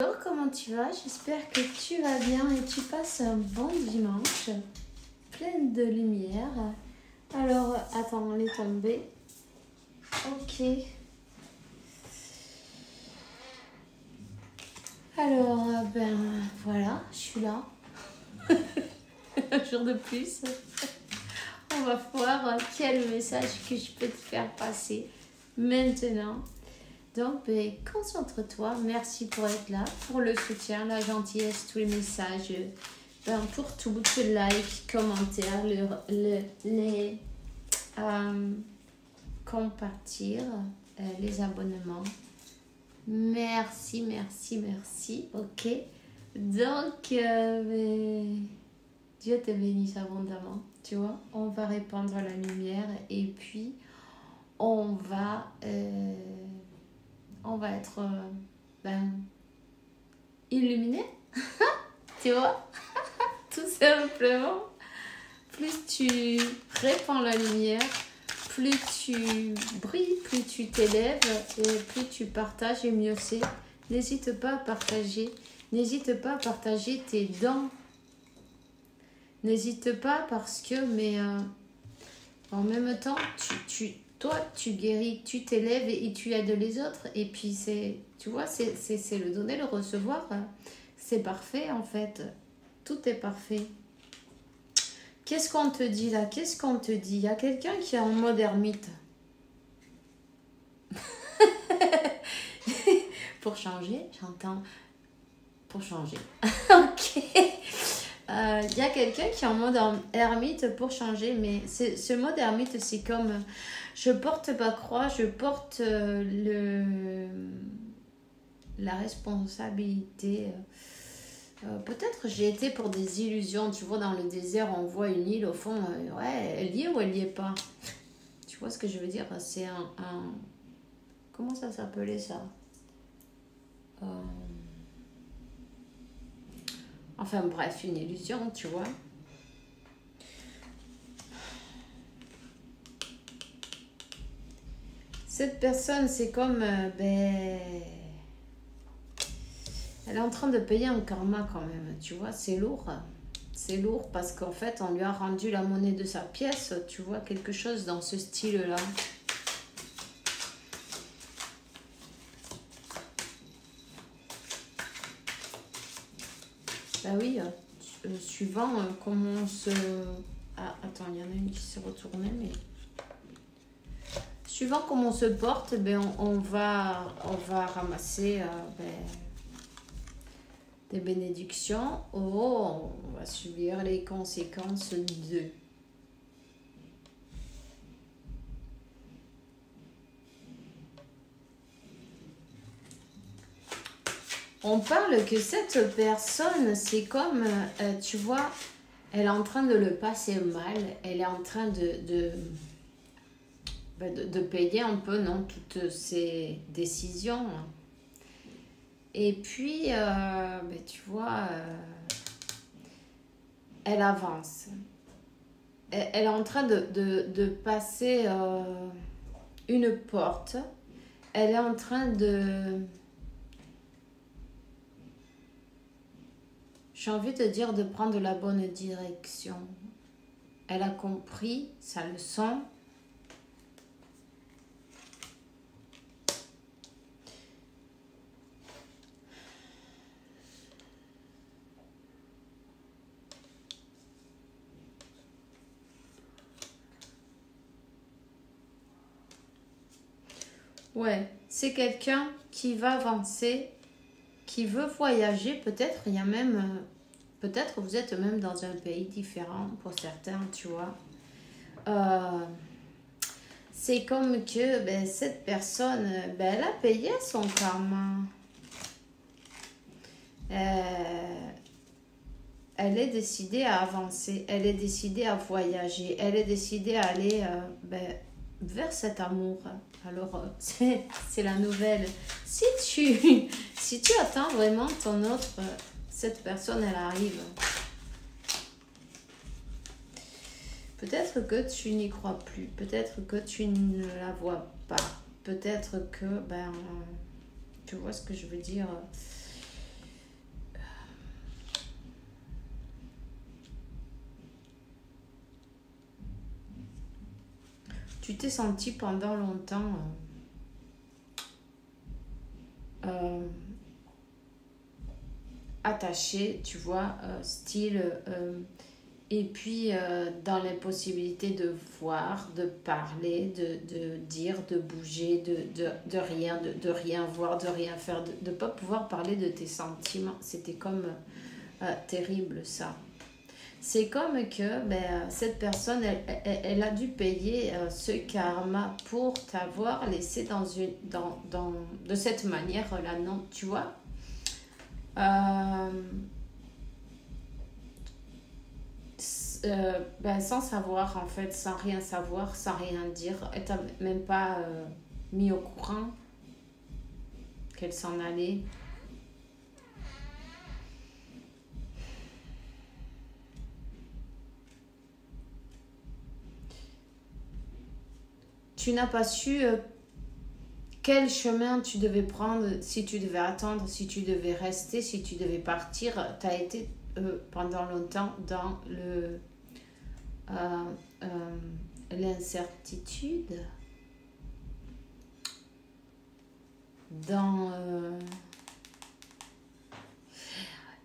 Bonjour, comment tu vas? J'espère que tu vas bien et tu passes un bon dimanche, plein de lumière. Alors, attends, on est tombé. Ok. Alors, ben voilà, je suis là. Un jour de plus. On va voir quel message que je peux te faire passer maintenant. Donc, ben, concentre-toi. Merci pour être là, pour le soutien, la gentillesse, tous les messages. Ben, pour tout, les likes, commentaires, les compartir, les abonnements. Merci, merci, merci. Ok. Donc, ben, Dieu te bénisse abondamment. Tu vois, on va répandre la lumière et puis on va être illuminé. Tu vois, tout simplement. Plus tu répands la lumière, plus tu brilles, plus tu t'élèves et plus tu partages et mieux c'est. N'hésite pas à partager. N'hésite pas à partager tes dons. N'hésite pas parce que, en même temps, toi, tu guéris, tu t'élèves et tu aides les autres. Et puis, tu vois, c'est le donner, le recevoir. C'est parfait, en fait. Tout est parfait. Qu'est-ce qu'on te dit là? Qu'est-ce qu'on te dit? Il y a quelqu'un qui est en mode ermite. Pour changer, j'entends. Pour changer. Ok. Il y a quelqu'un qui est en mode ermite pour changer, mais ce mode ermite, c'est comme je porte pas croix, je porte la responsabilité. Peut-être j'ai été pour des illusions, tu vois, dans le désert, on voit une île au fond, ouais, elle y est ou elle y est pas? Tu vois ce que je veux dire? C'est comment ça s'appelait ça? Enfin bref, une illusion, tu vois. Cette personne, c'est comme, elle est en train de payer un karma quand même, tu vois, c'est lourd. C'est lourd parce qu'en fait, on lui a rendu la monnaie de sa pièce, tu vois, quelque chose dans ce style-là. Bah oui, suivant comment on se... Ah, attends, il y en a une qui s'est retournée, mais... Suivant comment on se porte, on va ramasser des bénédictions. Oh, on va subir les conséquences de... On parle que cette personne, c'est comme, tu vois, elle est en train de le passer mal, elle est en train de payer un peu, non, toutes ses décisions. Et puis, tu vois, elle avance. Elle est en train de passer une porte. Elle est en train de... J'ai envie de dire de prendre la bonne direction. Elle a compris sa leçon. Ouais, c'est quelqu'un qui va avancer, qui veut voyager. Peut-être, il y a même... peut-être vous êtes même dans un pays différent pour certains, tu vois. C'est comme que cette personne, elle a payé son karma. Elle est décidée à avancer, elle est décidée à voyager, elle est décidée à aller vers cet amour. Alors, c'est la nouvelle. Si tu attends vraiment ton autre, cette personne, elle arrive. Peut-être que tu n'y crois plus, peut-être que tu ne la vois pas, peut-être que, tu vois ce que je veux dire. Tu t'es senti pendant longtemps attaché, tu vois, style... et puis, dans l'impossibilité de voir, de parler, de dire, de bouger, de rien, de rien voir, de rien faire, de ne pas pouvoir parler de tes sentiments. C'était comme terrible, ça. C'est comme que cette personne, elle a dû payer ce karma pour t'avoir laissé de cette manière-là, non, tu vois. Sans savoir, en fait, sans rien savoir, sans rien dire, elle t'a même pas mis au courant qu'elle s'en allait. Tu n'as pas su quel chemin tu devais prendre, si tu devais attendre, si tu devais rester, si tu devais partir. Tu as été pendant longtemps dans l'incertitude, dans...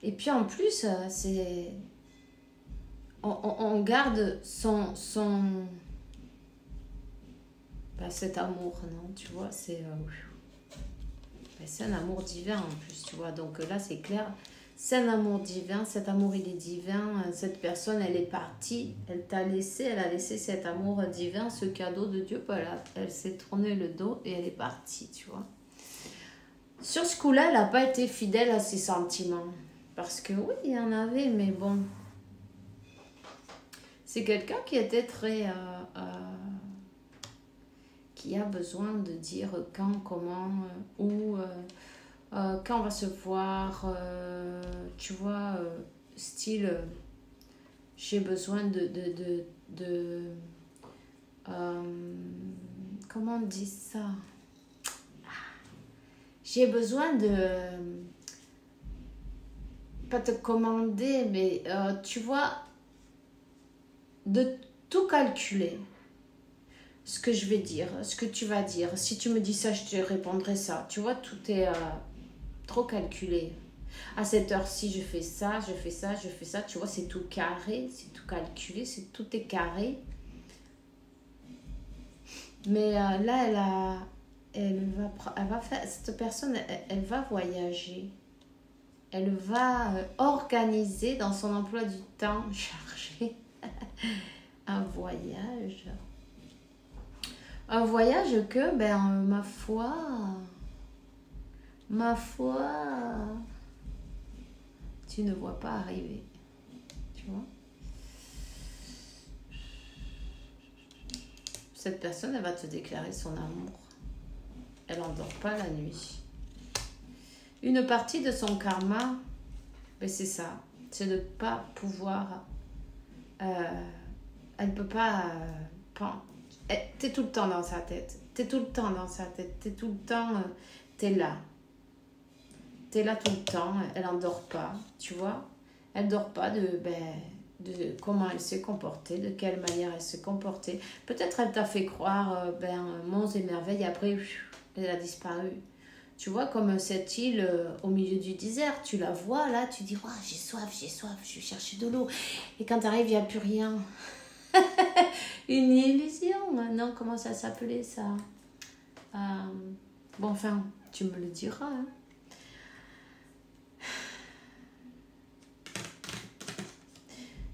Et puis en plus, c'est... On garde cet amour, non, tu vois, c'est un amour divin en plus, tu vois, donc là c'est clair, c'est un amour divin, cet amour il est divin, cette personne elle est partie, elle a laissé cet amour divin, ce cadeau de Dieu, voilà, elle s'est tourné le dos et elle est partie, tu vois. Sur ce coup-là, elle n'a pas été fidèle à ses sentiments, parce que oui, il y en avait, mais bon, c'est quelqu'un qui était très... qui a besoin de dire quand, comment, où, quand on va se voir, tu vois, style, j'ai besoin comment on dit ça? J'ai besoin de, pas te commander, mais tu vois, de tout calculer. Ce que je vais dire, ce que tu vas dire. Si tu me dis ça, je te répondrai ça. Tu vois, tout est trop calculé. À cette heure-ci, je fais ça, je fais ça, je fais ça. Tu vois, c'est tout carré, c'est tout calculé, tout est carré. Mais là, elle va faire, cette personne, elle va voyager. Elle va organiser dans son emploi du temps chargé un voyage. Un voyage que, ma foi, tu ne vois pas arriver. Tu vois? Cette personne, elle va te déclarer son amour. Elle n'endort pas la nuit. Une partie de son karma, c'est ça. C'est de ne pas pouvoir... elle ne peut pas... T'es tout le temps dans sa tête. T'es tout le temps dans sa tête. T'es tout le temps... t'es là. T'es là tout le temps. Elle n'endort pas, tu vois. Elle ne dort pas de comment elle s'est comportée, de quelle manière elle s'est comportée. Peut-être elle t'a fait croire monts et merveilles. Après, elle a disparu. Tu vois, comme cette île au milieu du désert. Tu la vois, là, tu dis, oh, j'ai soif, je vais chercher de l'eau. Et quand t'arrives, il n'y a plus rien. Une illusion. Non, comment ça s'appelait ça? Bon, enfin, tu me le diras. Hein.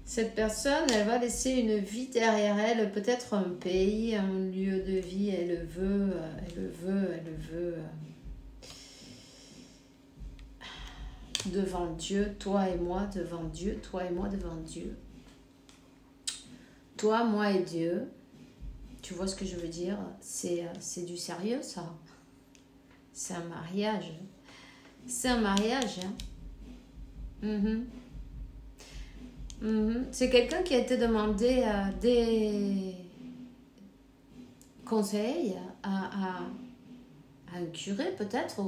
Cette personne, elle va laisser une vie derrière elle, peut-être un pays, un lieu de vie. Elle le veut. Devant Dieu, toi et moi devant Dieu, toi et moi devant Dieu. Toi, moi et Dieu, tu vois ce que je veux dire? C'est du sérieux, ça. C'est un mariage. C'est un mariage. Hein? C'est quelqu'un qui a été demandé des conseils à un curé, peut-être,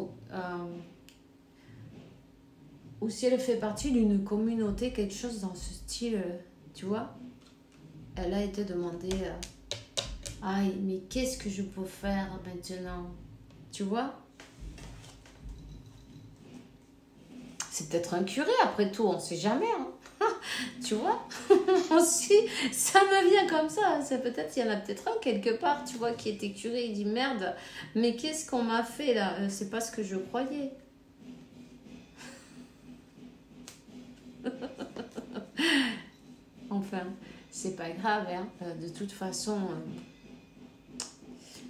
ou si elle fait partie d'une communauté, quelque chose dans ce style, tu vois. Elle a été demandée Aïe, mais qu'est-ce que je peux faire maintenant? Tu vois? C'est peut-être un curé, après tout, on ne sait jamais. Hein. Tu vois? Aussi, ça me vient comme ça. C'est peut-être, il y en a peut-être un quelque part, tu vois, qui était curé. Il dit merde, mais qu'est-ce qu'on m'a fait là? C'est pas ce que je croyais. Enfin, c'est pas grave, hein. De toute façon,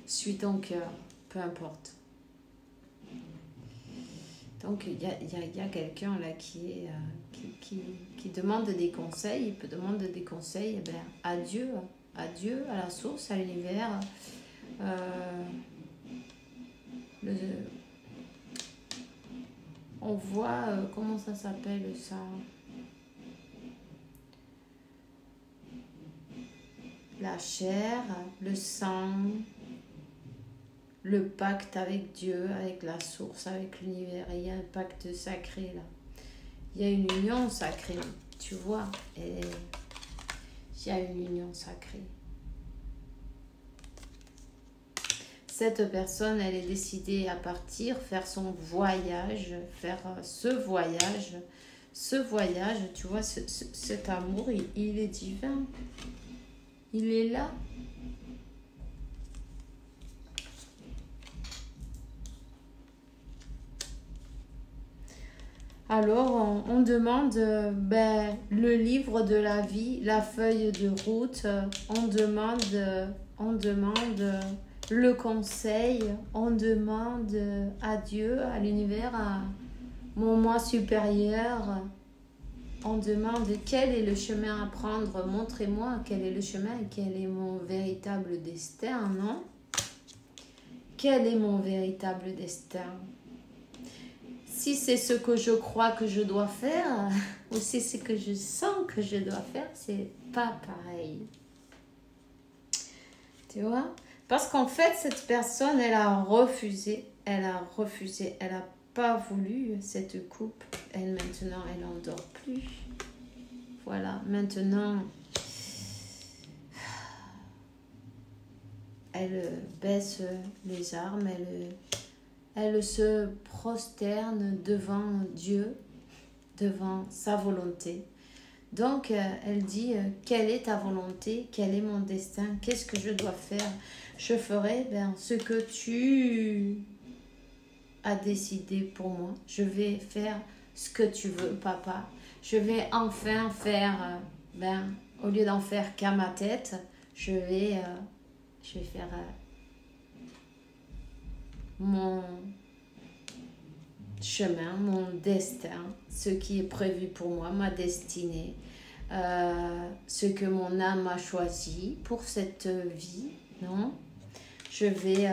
suis ton cœur, peu importe. Donc, il y a quelqu'un là qui demande des conseils. Il peut demander des conseils eh bien, à Dieu, à la source, à l'univers. Le, on voit, comment ça s'appelle ça? La chair, le sang, le pacte avec Dieu, avec la source, avec l'univers. Il y a un pacte sacré là. Il y a une union sacrée, tu vois. Et il y a une union sacrée. Cette personne, elle est décidée à partir, faire son voyage, faire ce voyage, tu vois, cet amour, il est divin. Il est là. Alors, on demande le livre de la vie, la feuille de route. On demande le conseil. On demande à Dieu, à l'univers, à mon moi supérieur. On demande quel est le chemin à prendre. Montrez-moi quel est le chemin et quel est mon véritable destin, non? Quel est mon véritable destin? Si c'est ce que je crois que je dois faire, ou si c'est ce que je sens que je dois faire, c'est pas pareil. Tu vois? Parce qu'en fait, cette personne, elle a refusé, elle a pas voulu cette coupe. Elle, maintenant, elle n'en dort plus. Voilà, maintenant, elle baisse les armes, elle se prosterne devant Dieu, devant sa volonté. Donc, elle dit, quelle est ta volonté? Quel est mon destin? Qu'est-ce que je dois faire? Je ferai ce que tu as décidé pour moi. Je vais faire ce que tu veux, papa. Je vais enfin faire, au lieu d'en faire qu'à ma tête, je vais faire mon chemin, mon destin, ce qui est prévu pour moi, ma destinée, ce que mon âme a choisi pour cette vie, non? Je vais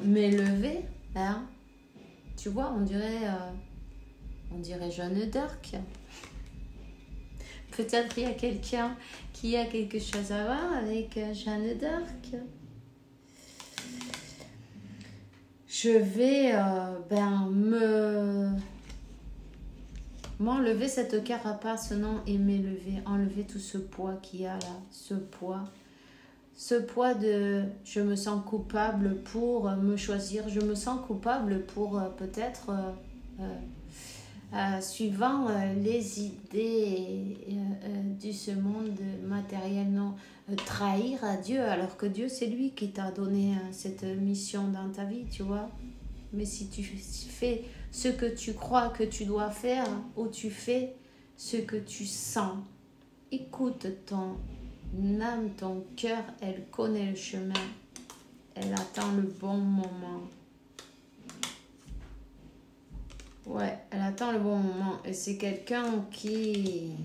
m'élever, hein? Tu vois, on dirait Jeanne d'Arc. Peut-être il y a quelqu'un qui a quelque chose à voir avec Jeanne d'Arc. Je vais m'enlever cette carapace, non, et m'élever, enlever tout ce poids qu'il y a là, ce poids de je me sens coupable pour me choisir, je me sens coupable pour peut-être suivant les idées de ce monde matériel, non, trahir à Dieu, alors que Dieu c'est lui qui t'a donné cette mission dans ta vie, tu vois. Mais si tu fais ce que tu crois que tu dois faire, ou tu fais ce que tu sens, écoute ton âme, ton cœur, elle connaît le chemin, elle attend le bon moment. Ouais, elle attend le bon moment. Et c'est quelqu'un qui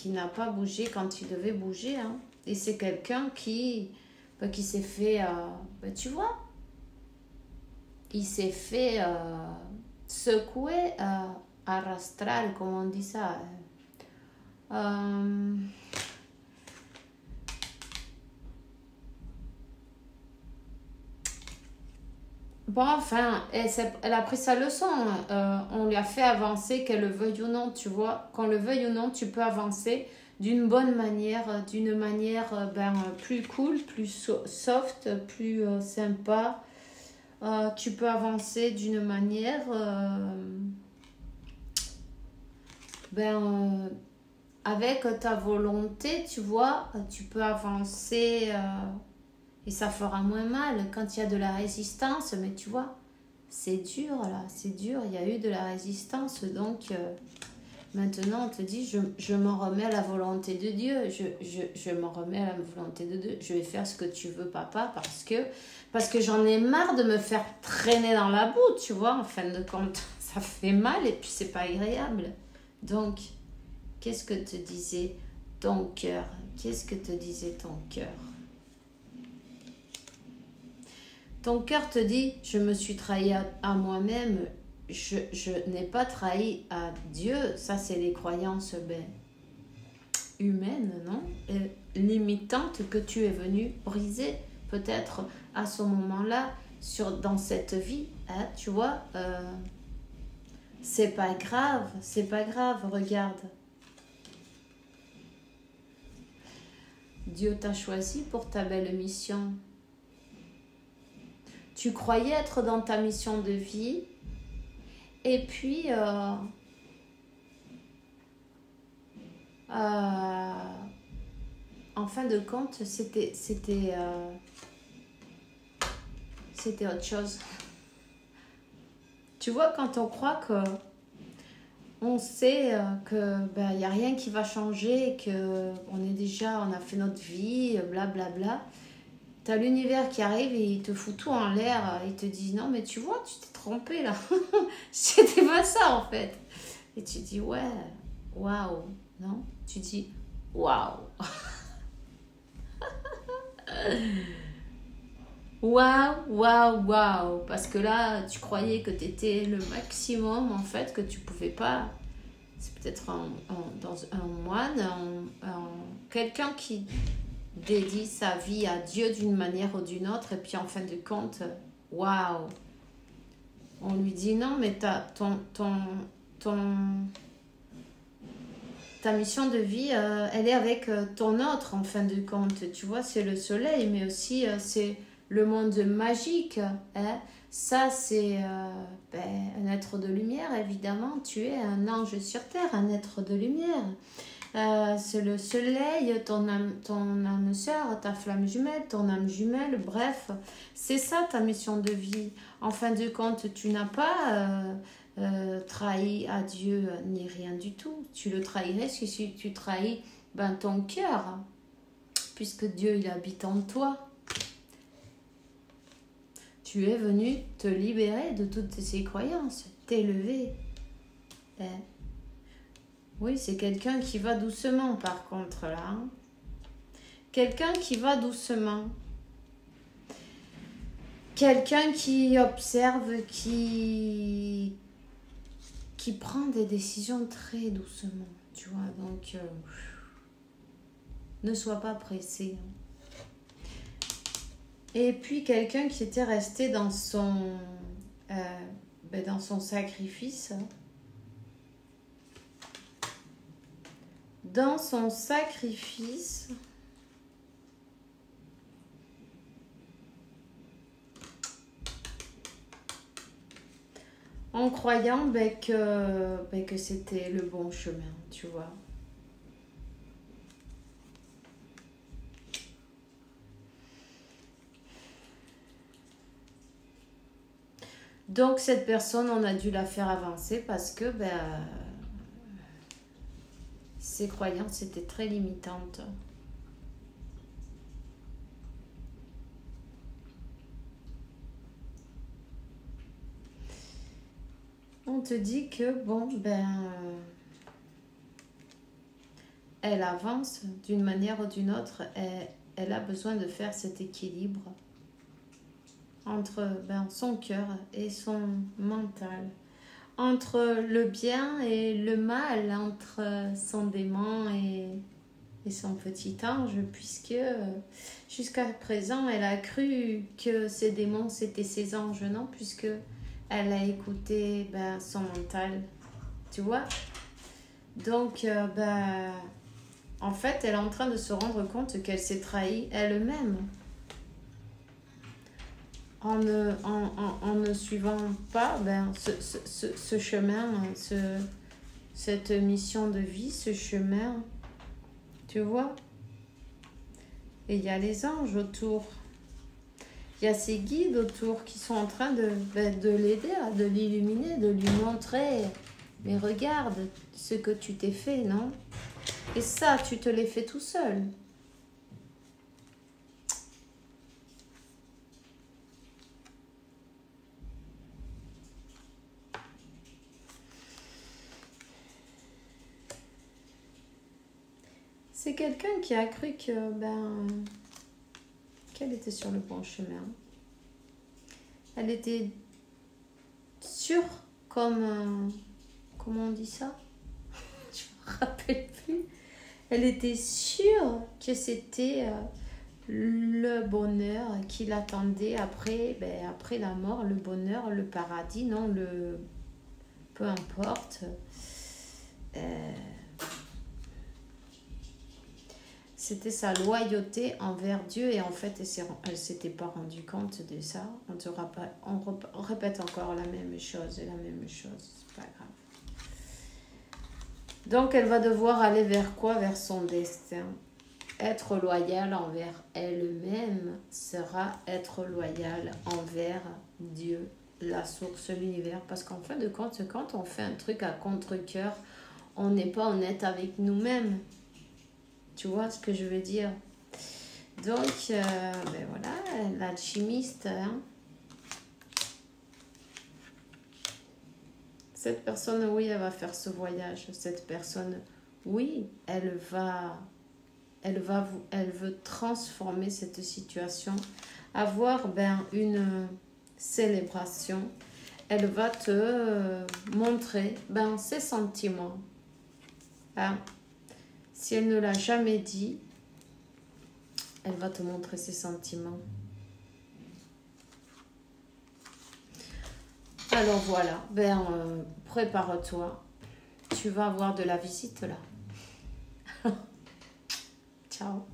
n'a pas bougé quand il devait bouger. Hein. Et c'est quelqu'un qui s'est fait... tu vois, il s'est fait secouer, arrastrer, comment on dit ça. Bon, enfin, elle a pris sa leçon. On lui a fait avancer, qu'elle le veuille ou non, tu vois. Qu'on le veuille ou non, tu peux avancer d'une bonne manière, d'une manière plus cool, plus soft, plus sympa. Tu peux avancer d'une manière avec ta volonté, tu vois, tu peux avancer et ça fera moins mal quand il y a de la résistance, mais tu vois, c'est dur là, c'est dur, il y a eu de la résistance, donc maintenant on te dit, je m'en remets à la volonté de Dieu, je m'en remets à la volonté de Dieu, je vais faire ce que tu veux papa, parce que j'en ai marre de me faire traîner dans la boue, tu vois, en fin de compte, ça fait mal et puis c'est pas agréable. Donc, qu'est-ce que te disait ton cœur? Qu'est-ce que te disait ton cœur? Ton cœur te dit, je me suis trahi à moi-même, je n'ai pas trahi à Dieu. Ça, c'est les croyances humaines, non? Limitantes que tu es venu briser, peut-être à ce moment-là, dans cette vie, hein, tu vois, c'est pas grave, regarde. Dieu t'a choisi pour ta belle mission. Tu croyais être dans ta mission de vie et puis en fin de compte c'était autre chose. Tu vois, quand on croit que on sait que y a rien qui va changer, que on a fait notre vie, blablabla. T'as l'univers qui arrive et il te fout tout en l'air. Il te dit, non mais tu vois, tu t'es trompé là. C'était pas ça en fait. Et tu dis, ouais, waouh. Non, tu dis, waouh. Waouh. Parce que là, tu croyais que t'étais le maximum en fait, que tu pouvais pas. C'est peut-être un moine, quelqu'un qui dédie sa vie à Dieu d'une manière ou d'une autre, et puis en fin de compte, waouh, on lui dit non, mais ta mission de vie, elle est avec ton autre, en fin de compte, tu vois, c'est le soleil, mais aussi c'est le monde magique, hein. Ça, c'est un être de lumière, évidemment, tu es un ange sur terre, un être de lumière. C'est le soleil, ton âme sœur, ta flamme jumelle, ton âme jumelle, bref, c'est ça ta mission de vie. En fin de compte, tu n'as pas trahi à Dieu ni rien du tout. Tu le trahirais si tu trahis ton cœur, puisque Dieu il habite en toi. Tu es venu te libérer de toutes ces croyances, t'élever. Oui, c'est quelqu'un qui va doucement par contre là. Hein. Quelqu'un qui va doucement. Quelqu'un qui observe, qui prend des décisions très doucement. Tu vois, donc ne sois pas pressé. Et puis quelqu'un qui était resté dans son sacrifice. Dans son sacrifice, en croyant que c'était le bon chemin, tu vois. Donc cette personne, on a dû la faire avancer parce que ses croyances étaient très limitantes. On te dit que elle avance d'une manière ou d'une autre, elle a besoin de faire cet équilibre entre son cœur et son mental, entre le bien et le mal, entre son démon et son petit ange, puisque jusqu'à présent elle a cru que ses démons c'était ses anges, non, puisque elle a écouté son mental, tu vois. Donc en fait, elle est en train de se rendre compte qu'elle s'est trahie elle-même. En ne suivant pas ce chemin, cette mission de vie, ce chemin, tu vois. Et il y a les anges autour. Il y a ces guides autour qui sont en train de l'aider, de l'illuminer, de lui montrer. Mais regarde ce que tu t'es fait, non? Et ça, tu te l'es fait tout seul. C'est quelqu'un qui a cru que, qu'elle était sur le bon chemin. Elle était sûre comme... comment on dit ça? Je me rappelle plus. Elle était sûre que c'était le bonheur qui l'attendait après la mort, le bonheur, le paradis, non, peu importe. C'était sa loyauté envers Dieu et en fait, elle s'était pas rendue compte de ça. On répète encore la même chose, c'est pas grave. Donc, elle va devoir aller vers quoi? Vers son destin. Être loyale envers elle-même sera être loyale envers Dieu, la source, l'univers. Parce qu'en fin de compte, quand on fait un truc à contre-cœur, on n'est pas honnête avec nous-mêmes. Tu vois ce que je veux dire? Donc, voilà, l'alchimiste, hein. Cette personne, oui, elle va faire ce voyage. Cette personne, oui, elle veut transformer cette situation, avoir une célébration. Elle va te montrer ses sentiments. Hein? Si elle ne l'a jamais dit, elle va te montrer ses sentiments. Alors voilà, prépare-toi. Tu vas avoir de la visite là. Ciao.